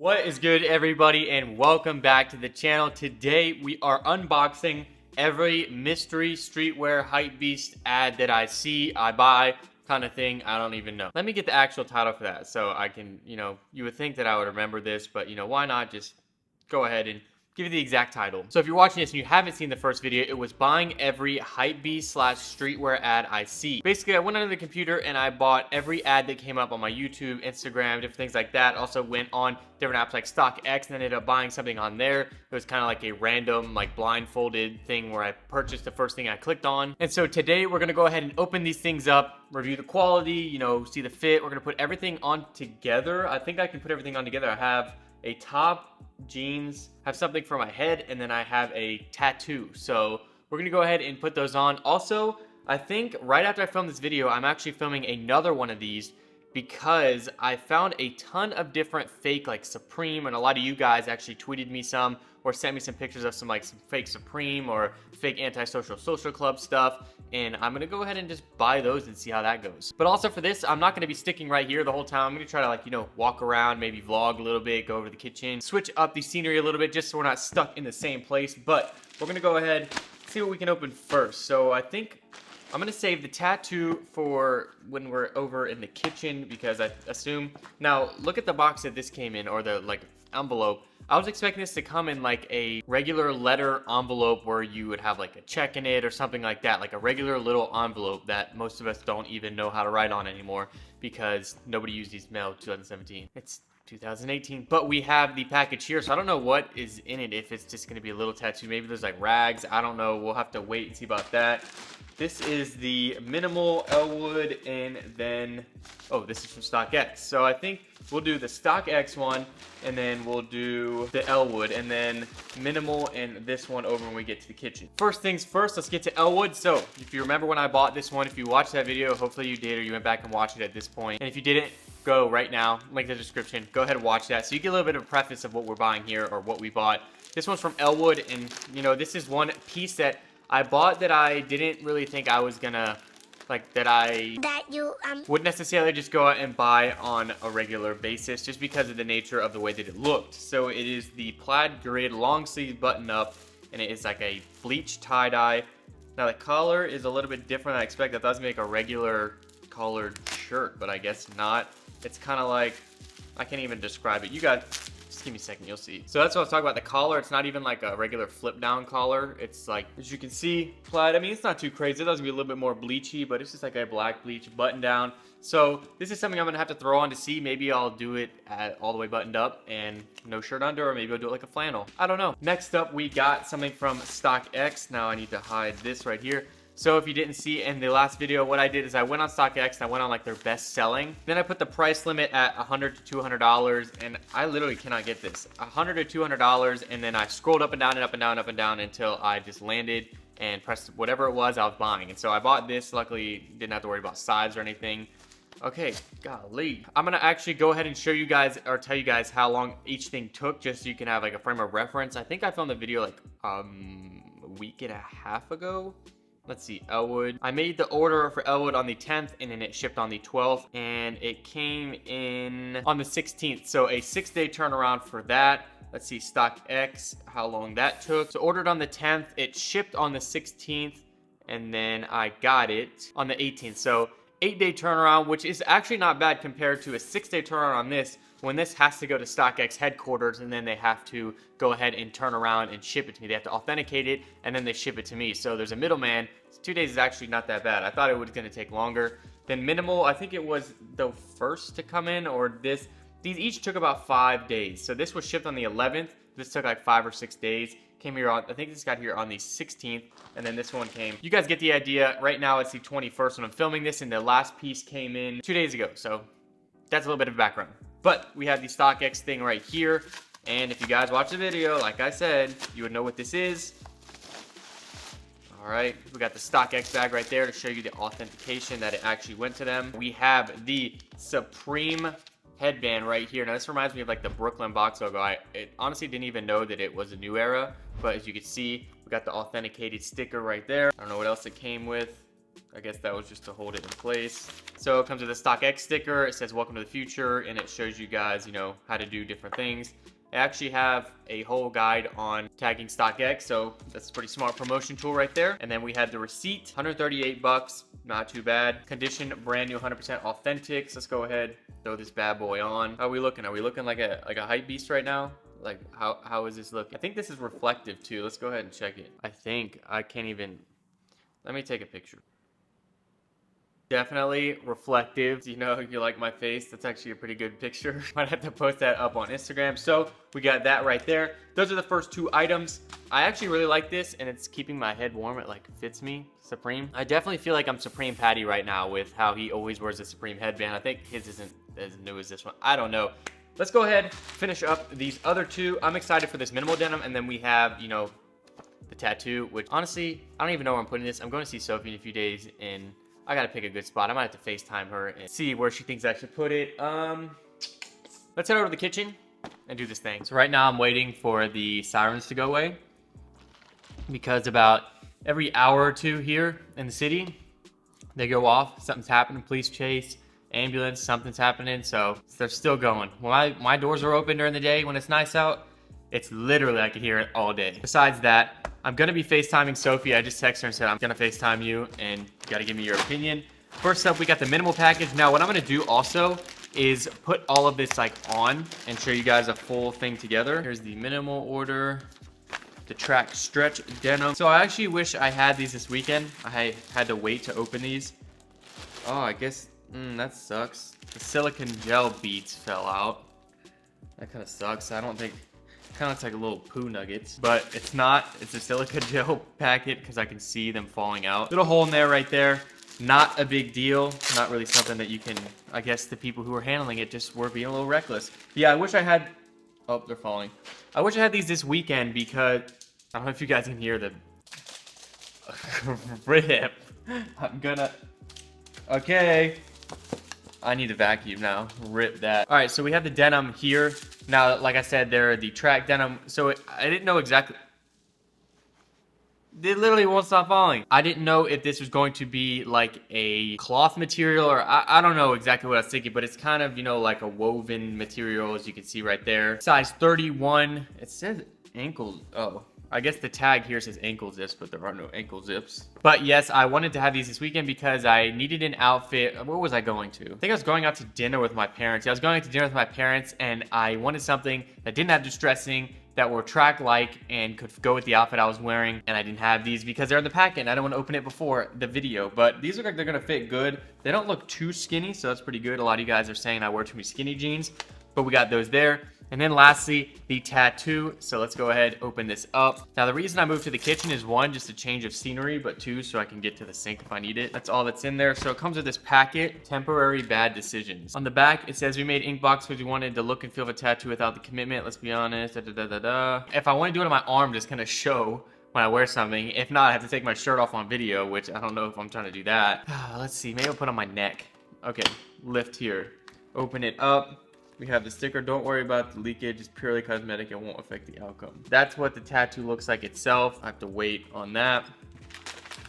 What is good, everybody, and welcome back to the channel. Today we are unboxing every mystery streetwear hypebeast ad that I see, I buy, kind of thing. I don't even know. Let me get the actual title for that so I can, you would think that I would remember this, but why not just go ahead and give you the exact title. So if you're watching this and you haven't seen the first video, it was buying every hypebeast / streetwear ad I see. Basically, I went onto the computer and I bought every ad that came up on my YouTube, Instagram, different things like that. Also went on different apps like StockX and ended up buying something on there. It was kind of like a random, like blindfolded thing where I purchased the first thing I clicked on. And so today we're gonna go ahead and open these things up, review the quality, see the fit. We're gonna put everything on together. I think I can put everything on together. I have a top, jeans, have something for my head, and then I have a tattoo. So we're gonna go ahead and put those on. Also, I think right after I film this video, I'm actually filming another one of these because I found a ton of different fake, like Supreme, and a lot of you guys actually tweeted me some or sent me some pictures of some fake Supreme or fake Antisocial Social Club stuff, and I'm gonna go ahead and just buy those and see how that goes. But also for this, I'm not gonna be sticking right here the whole time. I'm gonna try to walk around, maybe vlog a little bit, go over to the kitchen, switch up the scenery a little bit just so we're not stuck in the same place. But we're gonna go ahead, see what we can open first. So I think I'm gonna save the tattoo for when we're over in the kitchen because I assume, now look at the box that this came in, or the envelope. I was expecting this to come in like a regular letter envelope where you would have like a check in it or something like that, like a regular little envelope that most of us don't even know how to write on anymore because nobody used these mail 2017. It's 2018, but we have the package here, so I don't know what is in it, if it's just gonna be a little tattoo. Maybe there's like rags, I don't know. We'll have to wait and see about that. This is the Minimal Elwood, and then, oh, this is from StockX. So I think we'll do the StockX one, and then we'll do the Elwood, and then Minimal and this one over when we get to the kitchen. First things first, let's get to Elwood. So if you remember when I bought this one, if you watched that video, hopefully you did, or you went back and watched it at this point. And if you didn't, go right now, link in the description, go ahead and watch that so you get a little bit of a preface of what we're buying here, or what we bought. This one's from Elwood, and this is one piece that I bought that I didn't really think I was gonna, would necessarily just go out and buy on a regular basis, just because of the nature of the way that it looked. So it is the plaid grid long sleeve button up, and it is like a bleach tie-dye. Now the collar is a little bit different than I expected. I thought it was gonna be like a regular collared shirt, but I guess not. It's kind of like, I can't even describe it. You guys, just give me a second, you'll see. So that's what I was talking about. The collar, it's not even like a regular flip down collar. It's like, as you can see, plaid. I mean, it's not too crazy. It does be a little bit more bleachy, but it's just like a black bleach button down. So this is something I'm gonna have to throw on to see. Maybe I'll do it all the way buttoned up and no shirt under, or maybe I'll do it like a flannel. I don't know. Next up, we got something from StockX. Now I need to hide this right here. So if you didn't see in the last video, what I did is I went on StockX and I went on like their best selling. Then I put the price limit at $100 to $200, and I literally cannot get this. $100 to $200, and then I scrolled up and down and up and down, up and down until I just landed and pressed whatever it was I was buying. And so I bought this. Luckily, didn't have to worry about size or anything. Okay, golly. I'm gonna actually go ahead and show you guys, or tell you guys how long each thing took, just so you can have like a frame of reference. I think I filmed the video like a week and a half ago. Let's see, Elwood. I made the order for Elwood on the 10th, and then it shipped on the 12th, and it came in on the 16th. So a 6-day turnaround for that. Let's see, StockX, how long that took. So ordered on the 10th, it shipped on the 16th, and then I got it on the 18th. So 8-day turnaround, which is actually not bad compared to a 6-day turnaround on this, when this has to go to StockX headquarters, and then they have to go ahead and turn around and ship it to me. They have to authenticate it, and then they ship it to me. So there's a middleman. 2 days is actually not that bad. I thought it was going to take longer. Then Minimal, I think it was the first to come in, or this. These each took about 5 days. So this was shipped on the 11th. This took like 5 or 6 days. Came here on, I think this got here on the 16th, and then this one came. You guys get the idea. Right now it's the 21st when I'm filming this, and the last piece came in 2 days ago. So that's a little bit of background. But we have the StockX thing right here, and if you guys watch the video, like I said, you would know what this is. All right, we got the StockX bag right there to show you the authentication that it actually went to them. We have the Supreme headband right here. Now this reminds me of like the Brooklyn box logo. I honestly didn't even know that it was a new era, but as you can see, we got the authenticated sticker right there. I don't know what else it came with. I guess that was just to hold it in place. So it comes with a StockX sticker. It says welcome to the future, and it shows you guys, you know, how to do different things. I actually have a whole guide on tagging StockX, so that's a pretty smart promotion tool right there. And then we had the receipt, 138 bucks, not too bad. Condition, brand new, 100% authentic. So let's go ahead, throw this bad boy on. How are we looking? Are we looking like a hype beast right now? Like how is this looking? I think this is reflective too. Let's go ahead and check it. I can't even, let me take a picture. Definitely reflective. You know, you like my face. That's actually a pretty good picture. Might have to post that up on Instagram. So we got that right there. Those are the first two items. I actually really like this, and it's keeping my head warm. It like fits me. Supreme. I definitely feel like I'm Supreme Patty right now with how he always wears a Supreme headband. I think his isn't as new as this one. I don't know. Let's go ahead, finish up these other two. I'm excited for this minimal denim, and then we have, you know, the tattoo, which honestly, I don't even know where I'm putting this. I'm going to see Sophie in a few days, and I gotta pick a good spot. I might have to FaceTime her and see where she thinks I should put it. Let's head over to the kitchen and do this thing. So right now I'm waiting for the sirens to go away, because about every hour or two here in the city, they go off. Something's happening, police chase, ambulance, something's happening. So they're still going. When my doors are open during the day when it's nice out, it's literally, I can hear it all day. Besides that, I'm gonna be FaceTiming Sophie. I just texted her and said, I'm gonna FaceTime you and you gotta give me your opinion. First up, we got the minimal package. Now, what I'm gonna do also is put all of this like on and show you guys a full thing together. Here's the minimal order, the track stretch denim. So I actually wish I had these this weekend. I had to wait to open these. Oh, I guess, that sucks. The silicone gel beads fell out. That kind of sucks. I don't think, kind of looks like a little poo nuggets, but it's not. It's a silica gel packet because I can see them falling out. Little hole in there right there. Not a big deal. Not really something that you can, I guess the people who were handling it just were being a little reckless. Yeah, I wish I had, oh, they're falling. I wish I had these this weekend because, I don't know if you guys can hear the rip. I'm gonna, okay. I need a vacuum now. Rip that. All right, so we have the denim here. Now, like I said, they're the track denim. So I didn't know exactly. They literally won't stop falling. I didn't know if this was going to be like a cloth material, or I don't know exactly what I was thinking, but it's kind of, you know, like a woven material, as you can see right there. Size 31. It says ankle. Oh, I guess the tag here says ankle zips, but there are no ankle zips. But yes, I wanted to have these this weekend because I needed an outfit. Where was I going to? I think I was going out to dinner with my parents. Yeah, I was going out to dinner with my parents, and I wanted something that didn't have distressing, that were track-like, and could go with the outfit I was wearing. And I didn't have these because they're in the packet, and I don't want to open it before the video. But these look like they're gonna fit good. They don't look too skinny, so that's pretty good. A lot of you guys are saying I wear too many skinny jeans, but we got those there. And then lastly, the tattoo. So let's go ahead, open this up. Now, the reason I moved to the kitchen is one, just a change of scenery, but two, so I can get to the sink if I need it. That's all that's in there. So it comes with this packet, temporary bad decisions. On the back, it says we made Inkbox because we wanted the look and feel of a tattoo without the commitment. Let's be honest, If I want to do it on my arm, just kind of show when I wear something. If not, I have to take my shirt off on video, which I don't know if I'm trying to do that. Let's see, maybe I'll put on my neck. Okay, lift here. Open it up. We have the sticker. Don't worry about the leakage. It's purely cosmetic. It won't affect the outcome. That's what the tattoo looks like itself. I have to wait on that.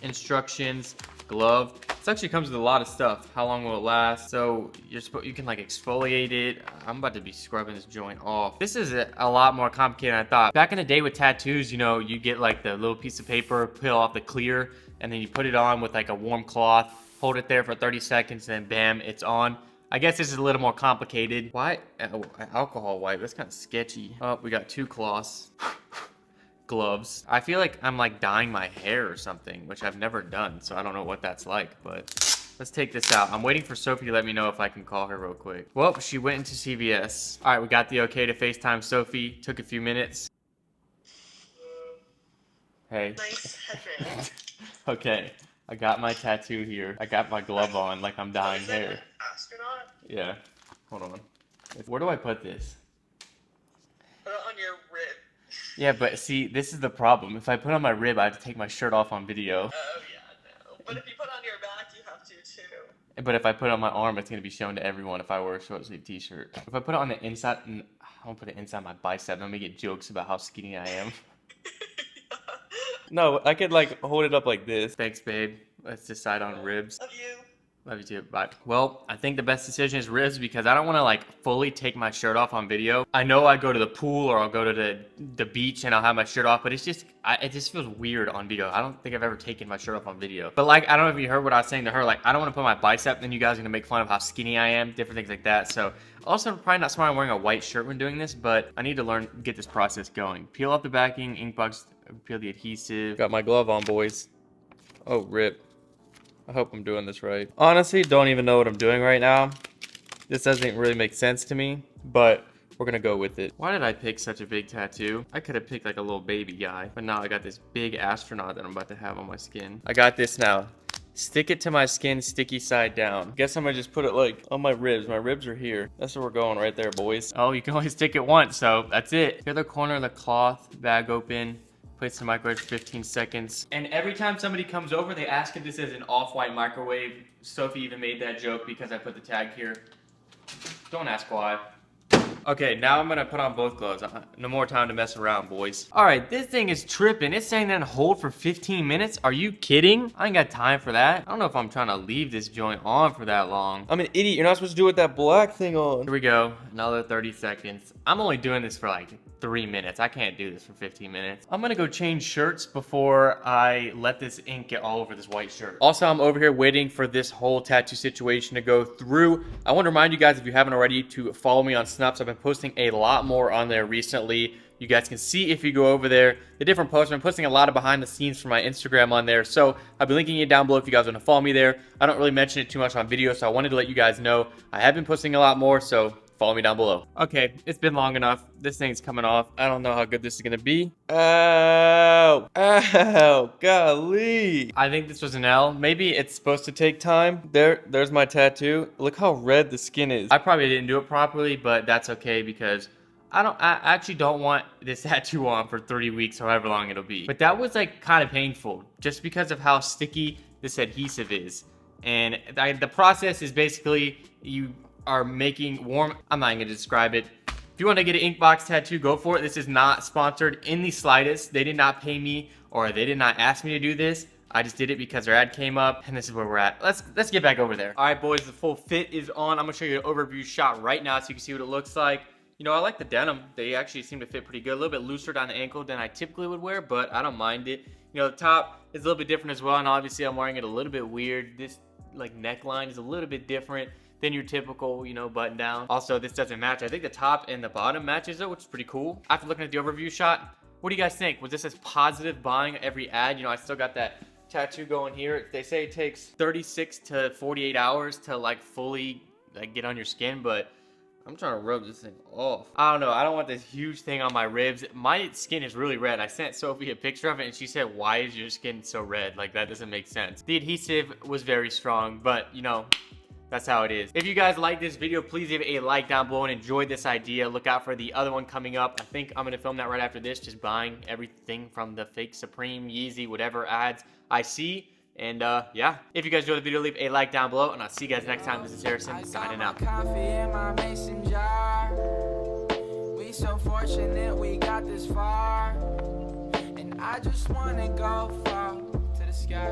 Instructions, glove. This actually comes with a lot of stuff. How long will it last? So you can like exfoliate it. I'm about to be scrubbing this joint off. This is a lot more complicated than I thought. Back in the day with tattoos, you know, you get like the little piece of paper, peel off the clear, and then you put it on with like a warm cloth, hold it there for 30 seconds, and then bam, it's on. I guess this is a little more complicated. Why? Oh, alcohol wipe. That's kind of sketchy. Oh, we got two cloths. Gloves. I feel like I'm like dyeing my hair or something, which I've never done, so I don't know what that's like, but let's take this out. I'm waiting for Sophie to let me know if I can call her real quick. Well, she went into CVS. All right, we got the okay to FaceTime Sophie. Took a few minutes. Hey. Nice headband. Okay. I got my tattoo here. I got my glove on like I'm dyeing hair. Astronaut? Yeah. Hold on. Where do I put this? Put it on your rib. Yeah, but see, this is the problem. If I put on my rib, I have to take my shirt off on video. Oh, yeah, no. But if you put on your back, you have to, too. But if I put it on my arm, it's going to be shown to everyone if I wear a short sleeve t-shirt. If I put it on the inside, I won't put it inside my bicep. I'm going to get jokes about how skinny I am. No, I could like hold it up like this. Thanks, babe. Let's decide on ribs. Love you. Love you too. Bye. Well, I think the best decision is ribs because I don't want to like fully take my shirt off on video. I know I go to the pool or I'll go to the beach and I'll have my shirt off, but it just feels weird on video. I don't think I've ever taken my shirt off on video. But like, I don't know if you heard what I was saying to her. Like, I don't want to put my bicep, then you guys are gonna make fun of how skinny I am, different things like that. So also probably not smart I'm wearing a white shirt when doing this, but I need to get this process going. Peel off the backing, ink box, peel the adhesive. Got my glove on, boys. Oh, rip. I hope I'm doing this right. Honestly, don't even know what I'm doing right now. This doesn't really make sense to me, but we're gonna go with it. Why did I pick such a big tattoo? I could have picked like a little baby guy, but now I got this big astronaut that I'm about to have on my skin. I got this now. Stick it to my skin, sticky side down. Guess I'm gonna just put it like on my ribs. My ribs are here. That's where we're going right there, boys. Oh, you can only stick it once, so that's it. The other corner of the cloth, bag open. Place in the microwave for 15 seconds. And every time somebody comes over, they ask if this is an off-white microwave. Sophie even made that joke because I put the tag here. Don't ask why. Okay, now I'm gonna put on both gloves. No more time to mess around, boys. All right, this thing is tripping. It's saying that hold for 15 minutes. Are you kidding? I ain't got time for that. I don't know if I'm trying to leave this joint on for that long. I'm an idiot. You're not supposed to do it with that black thing on. Here we go. Another 30 seconds. I'm only doing this for like 3 minutes. I can't do this for 15 minutes. I'm gonna go change shirts before I let this ink get all over this white shirt. Also, I'm over here waiting for this whole tattoo situation to go through. I want to remind you guys, if you haven't already, to follow me on Snaps. I've been posting a lot more on there recently. You guys can see if you go over there the different posts. I've been posting a lot of behind the scenes for my Instagram on there, so I'll be linking it down below if you guys want to follow me there. I don't really mention it too much on video, so I wanted to let you guys know I have been posting a lot more, so follow me down below. Okay, it's been long enough. This thing's coming off. I don't know how good this is gonna be. Ow! Ow! Golly! I think this was an L. Maybe it's supposed to take time. There's my tattoo. Look how red the skin is. I probably didn't do it properly, but that's okay because I actually don't want this tattoo on for 30 weeks, however long it'll be. But that was like kind of painful just because of how sticky this adhesive is. And the process is basically you are making warm. I'm not gonna describe it. If you want to get an ink box tattoo, go for it. This is not sponsored in the slightest. They did not pay me or they did not ask me to do this. I just did it because their ad came up and this is where we're at. Let's get back over there. All right, boys, the full fit is on. I'm gonna show you an overview shot right now so you can see what it looks like. You know, I like the denim. They actually seem to fit pretty good. A little bit looser down the ankle than I typically would wear, but I don't mind it. You know, the top is a little bit different as well, and obviously I'm wearing it a little bit weird. This like neckline is a little bit different than your typical, you know, button down. Also, this doesn't match. I think the top and the bottom matches though, which is pretty cool. After looking at the overview shot, what do you guys think? Was this as positive buying every ad? You know, I still got that tattoo going here. They say it takes 36 to 48 hours to like fully like get on your skin, but I'm trying to rub this thing off. I don't know. I don't want this huge thing on my ribs. My skin is really red. I sent Sophie a picture of it and she said, why is your skin so red? Like, that doesn't make sense. The adhesive was very strong, but you know, that's how it is. If you guys like this video, please leave a like down below and enjoy this idea. Look out for the other one coming up. I think I'm gonna film that right after this, just buying everything from the fake Supreme, Yeezy, whatever ads I see. And yeah, if you guys enjoyed the video, leave a like down below, and I'll see you guys next time. This is Harrison signing out. We so fortunate we got this far, and I just wanna go far to the sky,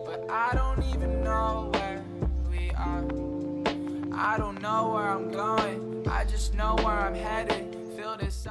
but I don't even know where we are. I don't know where I'm going, I just know where I'm headed. Feel this